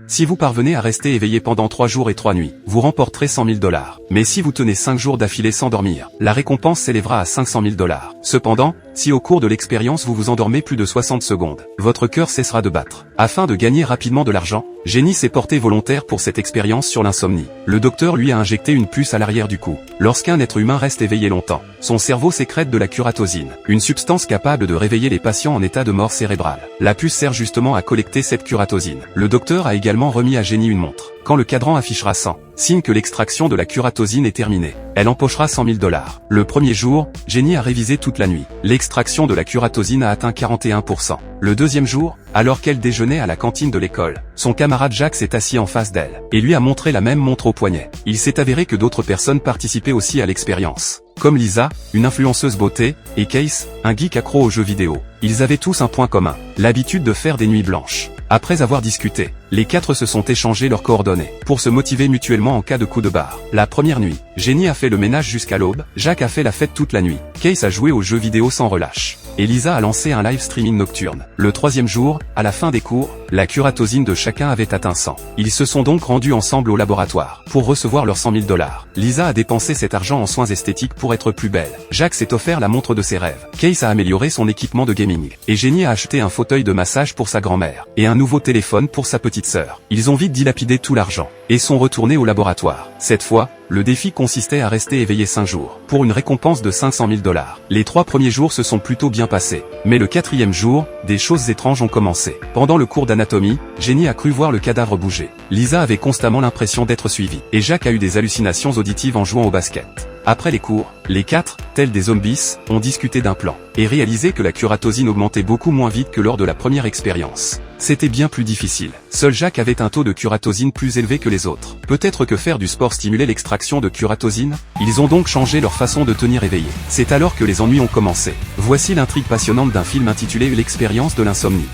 Si vous parvenez à rester éveillé pendant 3 jours et 3 nuits, vous remporterez 100 000 $. Mais si vous tenez 5 jours d'affilée sans dormir, la récompense s'élèvera à 500 000 $. Cependant, si au cours de l'expérience vous vous endormez plus de 60 secondes, votre cœur cessera de battre. Afin de gagner rapidement de l'argent, Jenny s'est portée volontaire pour cette expérience sur l'insomnie. Le docteur lui a injecté une puce à l'arrière du cou. Lorsqu'un être humain reste éveillé longtemps, son cerveau sécrète de la curatosine, une substance capable de réveiller les patients en état de mort cérébrale. La puce sert justement à collecter cette curatosine. Le docteur a également remis à Jenny une montre. Quand le cadran affichera 100, signe que l'extraction de la curatosine est terminée. Elle empochera 100 000 $. Le premier jour, Jenny a révisé toute la nuit. L'extraction de la curatosine a atteint 41%. Le deuxième jour, alors qu'elle déjeunait à la cantine de l'école, son camarade Jacques s'est assis en face d'elle, et lui a montré la même montre au poignet. Il s'est avéré que d'autres personnes participaient aussi à l'expérience, comme Lisa, une influenceuse beauté, et Case, un geek accro aux jeux vidéo. Ils avaient tous un point commun, l'habitude de faire des nuits blanches. Après avoir discuté, les 4 se sont échangés leurs coordonnées, pour se motiver mutuellement en cas de coup de barre. La première nuit, Jenny a fait le ménage jusqu'à l'aube, Jacques a fait la fête toute la nuit, Case a joué aux jeux vidéo sans relâche, et Lisa a lancé un live streaming nocturne. Le troisième jour, à la fin des cours, la curatosine de chacun avait atteint 100. Ils se sont donc rendus ensemble au laboratoire, pour recevoir leurs 100 000 $. Lisa a dépensé cet argent en soins esthétiques pour être plus belle. Jacques s'est offert la montre de ses rêves. Case a amélioré son équipement de gaming. Et Jenny a acheté un fauteuil de massage pour sa grand-mère, et un nouveau téléphone pour sa petite sœur. Ils ont vite dilapidé tout l'argent, et sont retournés au laboratoire. Cette fois, le défi consistait à rester éveillé 5 jours, pour une récompense de 500 000 $. Les 3 premiers jours se sont plutôt bien passés. Mais le 4e jour, des choses étranges ont commencé. Pendant le cours d'anatomie, Jenny a cru voir le cadavre bouger. Lisa avait constamment l'impression d'être suivie, et Jacques a eu des hallucinations auditives en jouant au basket. Après les cours, les 4, tels des zombies, ont discuté d'un plan, et réalisé que la curatosine augmentait beaucoup moins vite que lors de la première expérience. C'était bien plus difficile. Seul Jacques avait un taux de curatosine plus élevé que les autres. Peut-être que faire du sport stimulait l'extraction de curatosine? Ils ont donc changé leur façon de tenir éveillé. C'est alors que les ennuis ont commencé. Voici l'intrigue passionnante d'un film intitulé L'expérience de l'insomnie.